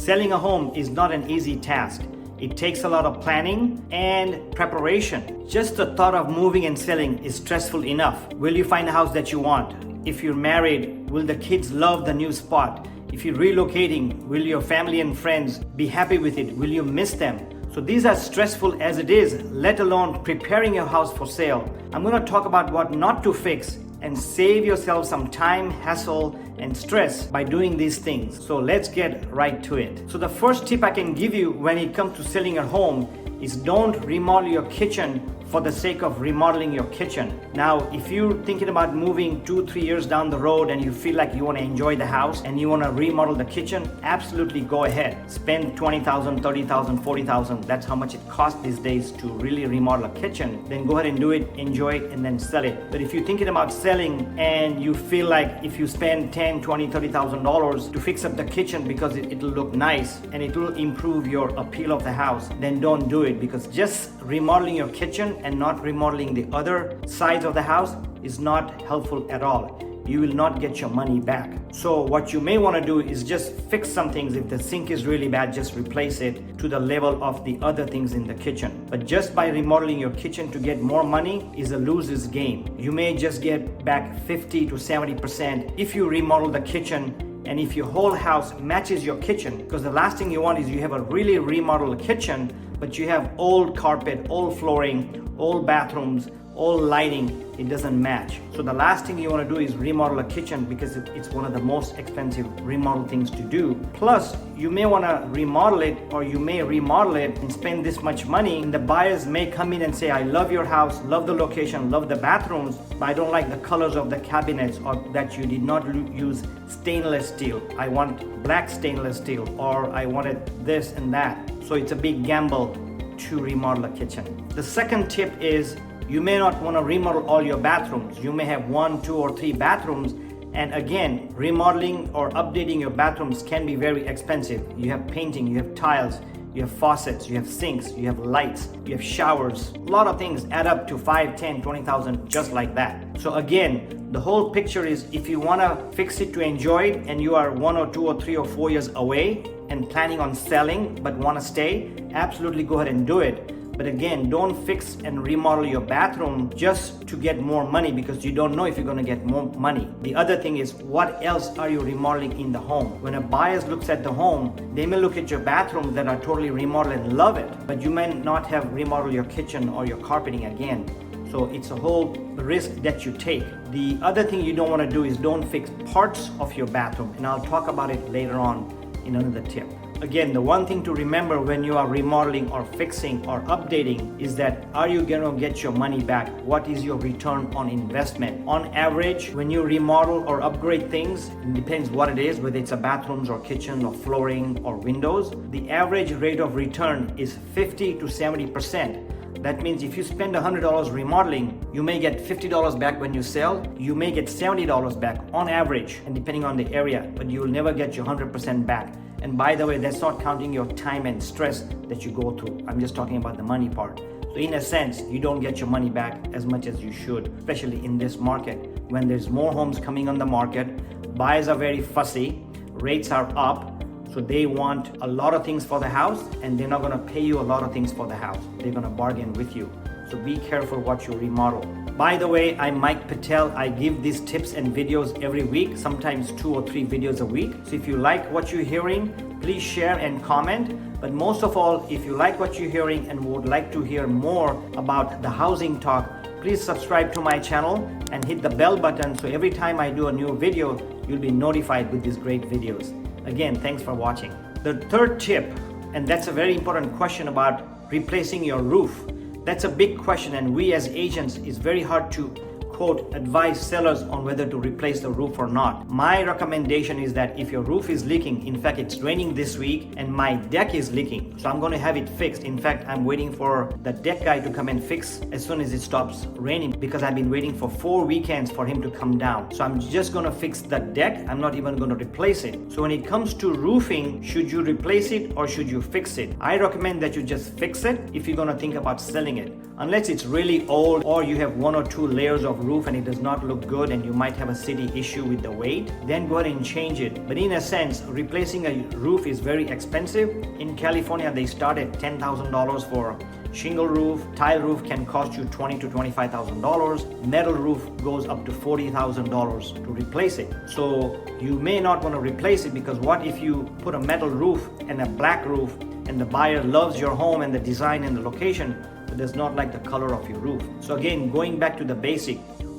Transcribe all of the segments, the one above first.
selling a home is not an easy task. It takes a lot of planning and preparation. Just the thought of moving and selling is stressful enough. Will you find a house that you want? If you're married, will the kids love the new spot? If you're relocating, will your family and friends be happy with it? Will you miss them? So these are stressful as it is, let alone preparing your house for sale. I'm going to talk about what not to fix and save yourself some time, hassle, and stress by doing these things. So let's get right to it. So the first tip I can give you when it comes to selling your home is don't remodel your kitchen for the sake of remodeling your kitchen. Now, if you're thinking about moving 2-3 years down the road and you feel like you want to enjoy the house and you want to remodel the kitchen, absolutely go ahead. Spend $20,000, $30,000, $40,000. That's how much it costs these days to really remodel a kitchen. Then go ahead and do it, enjoy it, and then sell it. But if you're thinking about selling and you feel like if you spend $10,000, $20,000, $30,000 to fix up the kitchen because it'll look nice and it will improve your appeal of the house, then don't do it, because just remodeling your kitchen and not remodeling the other sides of the house is not helpful at all. You will not get your money back. So what you may want to do is just fix some things. If the sink is really bad, just replace it to the level of the other things in the kitchen. But just by remodeling your kitchen to get more money is a loser's game. You may just get back 50 to 70% if you remodel the kitchen and if your whole house matches your kitchen, because the last thing you want is you have a really remodeled kitchen but you have old carpet, old flooring, old bathrooms, old lighting. It doesn't match. So the last thing you want to do is remodel a kitchen, because it's one of the most expensive remodel things to do. Plus, you may want to remodel it, or you may remodel it and spend this much money, and the buyers may come in and say, I love your house, love the location, love the bathrooms, but I don't like the colors of the cabinets, or that you did not use stainless steel. I want black stainless steel, or I wanted this and that. So it's a big gamble to remodel a kitchen. The second tip is you may not want to remodel all your bathrooms. You may have 1, 2, or 3 bathrooms. And again, remodeling or updating your bathrooms can be very expensive. You have painting, you have tiles, you have faucets, you have sinks, you have lights, you have showers. A lot of things add up to 5, 10, 20,000 just like that. So again, the whole picture is if you want to fix it to enjoy it and you are 1 or 2 or 3 or 4 years away and planning on selling but want to stay, absolutely go ahead and do it. But again, don't fix and remodel your bathroom just to get more money, because you don't know if you're going to get more money. The other thing is, what else are you remodeling in the home? When a buyer looks at the home, they may look at your bathroom that are totally remodeled and love it, but you may not have remodeled your kitchen or your carpeting again. So it's a whole risk that you take. The other thing you don't want to do is don't fix parts of your bathroom, and I'll talk about it later on in another tip. Again, the one thing to remember when you are remodeling or fixing or updating is that, are you going to get your money back? What is your return on investment? On average, when you remodel or upgrade things, it depends what it is, whether it's a bathrooms or kitchen or flooring or windows, the average rate of return is 50 to 70%. That means if you spend $100 remodeling, you may get $50 back when you sell. You may get $70 back on average, and depending on the area, but you will never get your 100% back. And by the way, that's not counting your time and stress that you go through. I'm just talking about the money part. So in a sense, you don't get your money back as much as you should, especially in this market. When there's more homes coming on the market, buyers are very fussy, rates are up, so they want a lot of things for the house, and they're not going to pay you a lot of things for the house. They're going to bargain with you. So be careful what you remodel. By the way, I'm Mike Patel. I give these tips and videos every week, sometimes 2 or 3 videos a week. So if you like what you're hearing, please share and comment. But most of all, if you like what you're hearing and would like to hear more about the housing talk, please subscribe to my channel and hit the bell button, so every time I do a new video, you'll be notified with these great videos. Again, thanks for watching. The third tip, and that's a very important question about replacing your roof. That's a big question, and we as agents, it's very hard to quote advise sellers on whether to replace the roof or not. My recommendation is that if your roof is leaking, in fact it's raining this week and my deck is leaking, so I'm going to have it fixed. In fact, I'm waiting for the deck guy to come and fix as soon as it stops raining, because I've been waiting for 4 weekends for him to come down. So I'm just going to fix the deck. I'm not even going to replace it. So when it comes to roofing, should you replace it or should you fix it? I recommend that you just fix it if you're going to think about selling it, unless it's really old or you have 1 or 2 layers of roof and it does not look good and you might have a city issue with the weight, then go ahead and change it. But in a sense, replacing a roof is very expensive. In California, they start at $10,000 for shingle roof. Tile roof can cost you $20,000 to $25,000. Metal roof goes up to $40,000 to replace it. So you may not want to replace it, because what if you put a metal roof and a black roof and the buyer loves your home and the design and the location, but does not like the color of your roof? So again, going back to the basic,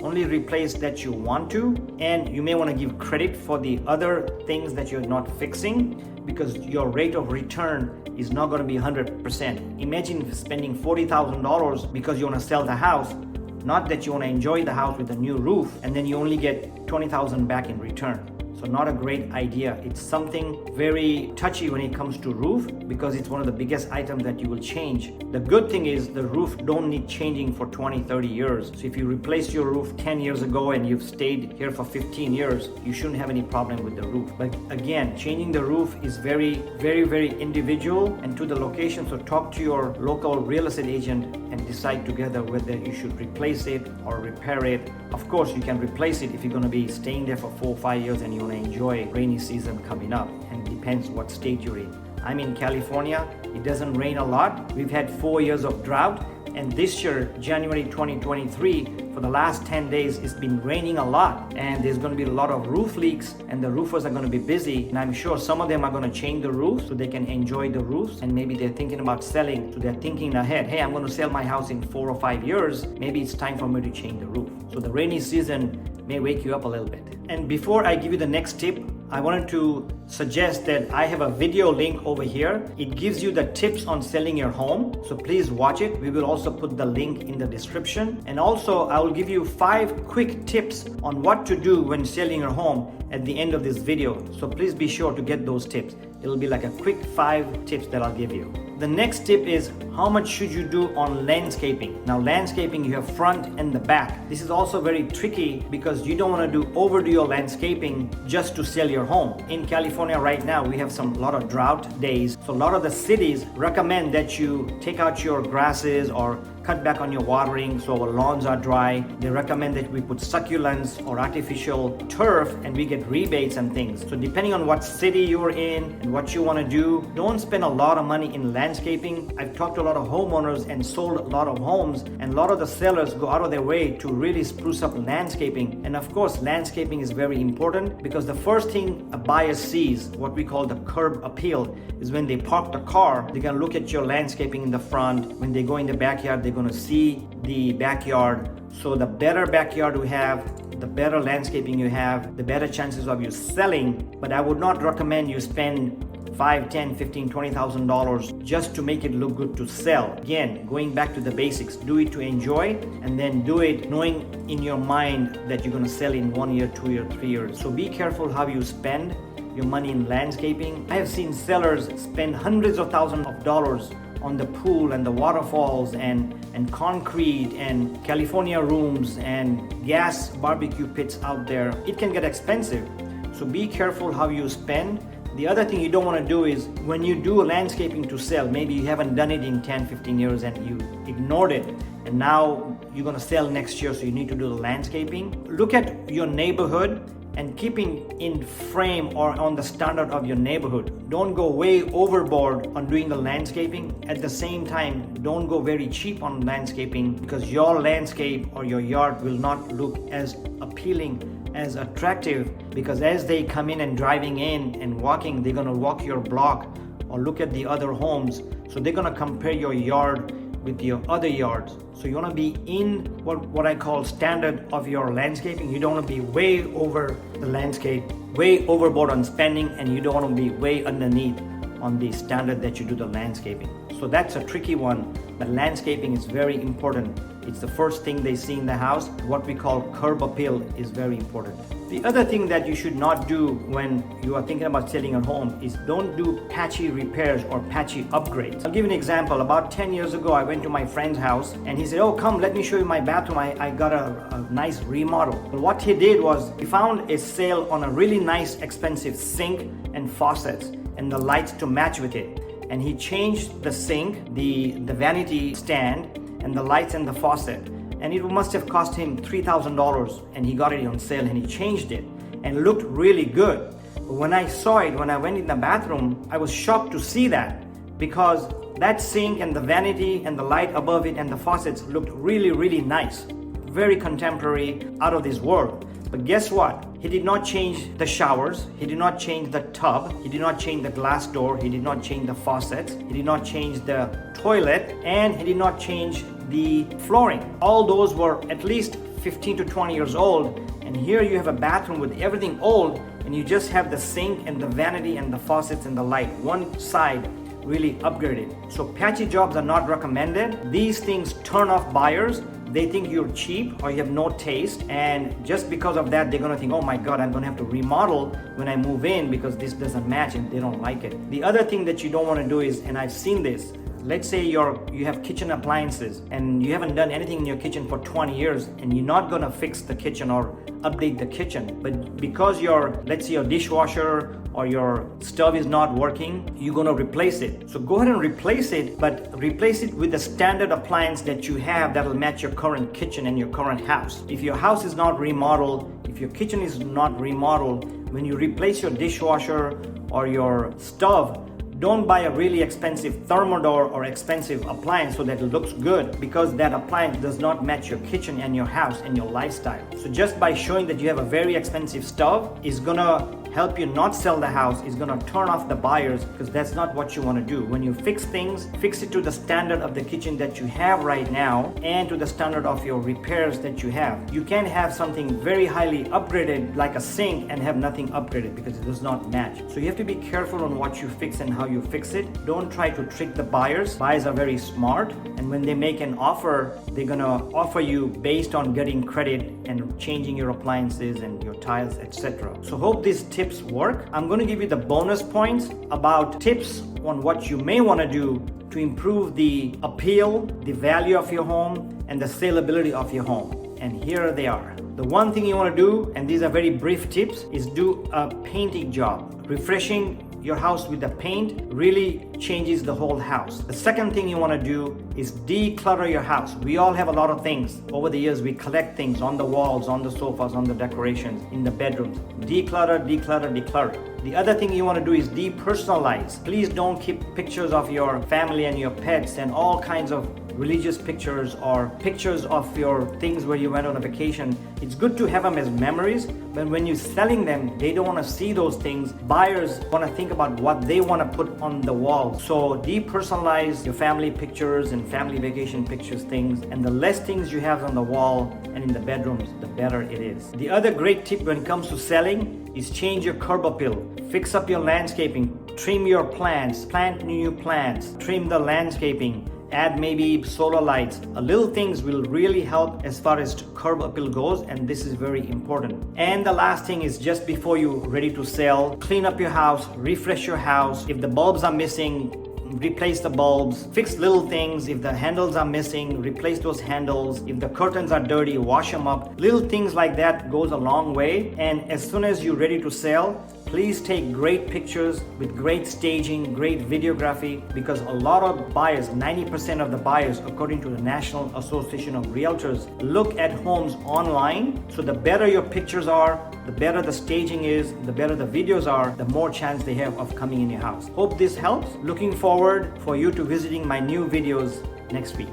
only replace that you want to, and you may want to give credit for the other things that you're not fixing, because your rate of return is not going to be 100%. Imagine spending $40,000 because you want to sell the house, not that you want to enjoy the house with a new roof, and then you only get $20,000 back in return. So not a great idea. It's something very touchy when it comes to roof, because it's one of the biggest items that you will change. The good thing is the roof don't need changing for 20, 30 years. So if you replaced your roof 10 years ago and you've stayed here for 15 years, you shouldn't have any problem with the roof. But again, changing the roof is very individual and to the location. So talk to your local real estate agent and decide together whether you should replace it or repair it. Of course, you can replace it if you're going to be staying there for 4 or 5 years and you want to enjoy rainy season coming up, and depends what state you're in. I'm in California. It doesn't rain a lot. We've had 4 years of drought, and this year, January 2023, for the last 10 days, it's been raining a lot, and there's going to be a lot of roof leaks, and the roofers are going to be busy, and I'm sure some of them are going to change the roof so they can enjoy the roofs, and maybe they're thinking about selling, so they're thinking ahead, hey, I'm going to sell my house in 4 or 5 years, maybe it's time for me to change the roof. So the rainy season may wake you up a little bit. And before I give you the next tip, I wanted to suggest that I have a video link over here. It gives you the tips on selling your home. So please watch it. We will also put the link in the description. And also I will give you 5 quick tips on what to do when selling your home at the end of this video. So please be sure to get those tips. It'll be like a quick 5 tips that I'll give you. The next tip is, how much should you do on landscaping? Now landscaping, you have front and the back. This is also very tricky because you don't want to overdo your landscaping just to sell your home. In California right now, we have a lot of drought days. So a lot of the cities recommend that you take out your grasses or cut back on your watering so our lawns are dry. They recommend that we put succulents or artificial turf, and we get rebates and things. So depending on what city you're in and what you want to do, don't spend a lot of money in landscaping. I've talked to a lot of homeowners and sold a lot of homes, and a lot of the sellers go out of their way to really spruce up landscaping. And of course, landscaping is very important, because the first thing a buyer sees, what we call the curb appeal, is when they park the car, they're going to look at your landscaping in the front. When they go in the backyard, they're going to see the backyard. So the better backyard you have, the better landscaping you have, the better chances of you selling. But I would not recommend you spend $5, $10, $15, $20,000 just to make it look good to sell. Again, going back to the basics, do it to enjoy, and then do it knowing in your mind that you're going to sell in 1 year, 2 years, 3 years. So be careful how you spend your money in landscaping. I have seen sellers spend hundreds of thousands of dollars on the pool and the waterfalls and concrete and California rooms and gas barbecue pits out there. It can get expensive. So be careful how you spend. The other thing you don't want to do is, when you do landscaping to sell, maybe you haven't done it in 10, 15 years and you ignored it, and now you're going to sell next year, so you need to do the landscaping. Look at your neighborhood and keeping in frame or on the standard of your neighborhood. Don't go way overboard on doing the landscaping. At the same time, don't go very cheap on landscaping, because your landscape or your yard will not look as appealing, as attractive, because as they come in and driving in and walking, they're going to walk your block or look at the other homes. So they're going to compare your yard with your other yards. So you want to be in what I call standard of your landscaping. You don't want to be way over the landscape, way overboard on spending, and you don't want to be way underneath on the standard that you do the landscaping. So that's a tricky one, but landscaping is very important. It's the first thing they see in the house. What we call curb appeal is very important. The other thing that you should not do when you are thinking about selling a home is don't do patchy repairs or patchy upgrades. I'll give you an example. About 10 years ago, I went to my friend's house and he said, oh, come, let me show you my bathroom. I got a nice remodel. But what he did was he found a sale on a really nice, expensive sink and faucets and the lights to match with it. And he changed the sink, the vanity stand, and the lights and the faucet. and it must have cost him $3,000, and he got it on sale and he changed it and it looked really good. But when I saw it, when I went in the bathroom, I was shocked to see that, because that sink and the vanity and the light above it and the faucets looked really, really nice. Very contemporary, out of this world. But guess what? He did not change the showers, he did not change the tub, he did not change the glass door, he did not change the faucets, he did not change the toilet, and he did not change the flooring. All those were at least 15 to 20 years old, and here you have a bathroom with everything old, and you just have the sink and the vanity and the faucets and the light. One side really upgraded. So patchy jobs are not recommended. These things turn off buyers. They think you're cheap or you have no taste, and just because of that, they're gonna think, oh my God, I'm gonna have to remodel when I move in because this doesn't match, and they don't like it. The other thing that you don't wanna do is, and I've seen this, let's say you have kitchen appliances and you haven't done anything in your kitchen for 20 years and you're not gonna fix the kitchen or update the kitchen, but because let's say your dishwasher or your stove is not working, you're gonna replace it. So go ahead and replace it, but replace it with the standard appliance that you have that'll match your current kitchen and your current house. If your house is not remodeled, if your kitchen is not remodeled, when you replace your dishwasher or your stove, don't buy a really expensive thermodor or expensive appliance so that it looks good, because that appliance does not match your kitchen and your house and your lifestyle. So just by showing that you have a very expensive stove is gonna help you not sell the house, is gonna turn off the buyers, because that's not what you wanna do. When you fix things, fix it to the standard of the kitchen that you have right now and to the standard of your repairs that you have. You can't have something very highly upgraded like a sink and have nothing upgraded, because it does not match. So you have to be careful on what you fix and how you fix it. Don't try to trick the buyers. Buyers are very smart, and when they make an offer, they're gonna offer you based on getting credit and changing your appliances and your tiles, etc. So hope these tips work. I'm going to give you the bonus points about tips on what you may want to do to improve the appeal, the value of your home, and the saleability of your home. And here they are. The one thing you want to do, and these are very brief tips, is do a painting job. Refreshing your house with the paint really changes the whole house. The second thing you want to do is declutter your house. We all have a lot of things. Over the years, we collect things on the walls, on the sofas, on the decorations, in the bedrooms. Declutter, declutter, declutter. The other thing you want to do is depersonalize. Please don't keep pictures of your family and your pets and all kinds of religious pictures or pictures of your things where you went on a vacation. It's good to have them as memories, but when you're selling them, they don't want to see those things. Buyers want to think about what they want to put on the wall. So depersonalize your family pictures and family vacation pictures things, and the less things you have on the wall and in the bedrooms, the better it is. The other great tip when it comes to selling is change your curb appeal. Fix up your landscaping, trim your plants, plant new plants, trim the landscaping, add maybe solar lights. Little things will really help as far as curb appeal goes, and this is very important. And the last thing is, just before you're ready to sell, clean up your house, refresh your house. If the bulbs are missing, replace the bulbs. Fix little things. If the handles are missing, replace those handles. If the curtains are dirty, wash them up. Little things like that goes a long way. And as soon as you're ready to sell, please take great pictures with great staging, great videography, because a lot of buyers, 90% of the buyers, according to the National Association of Realtors, look at homes online. So the better your pictures are, the better the staging is, the better the videos are, the more chance they have of coming in your house. Hope this helps. Looking forward for you to visiting my new videos next week.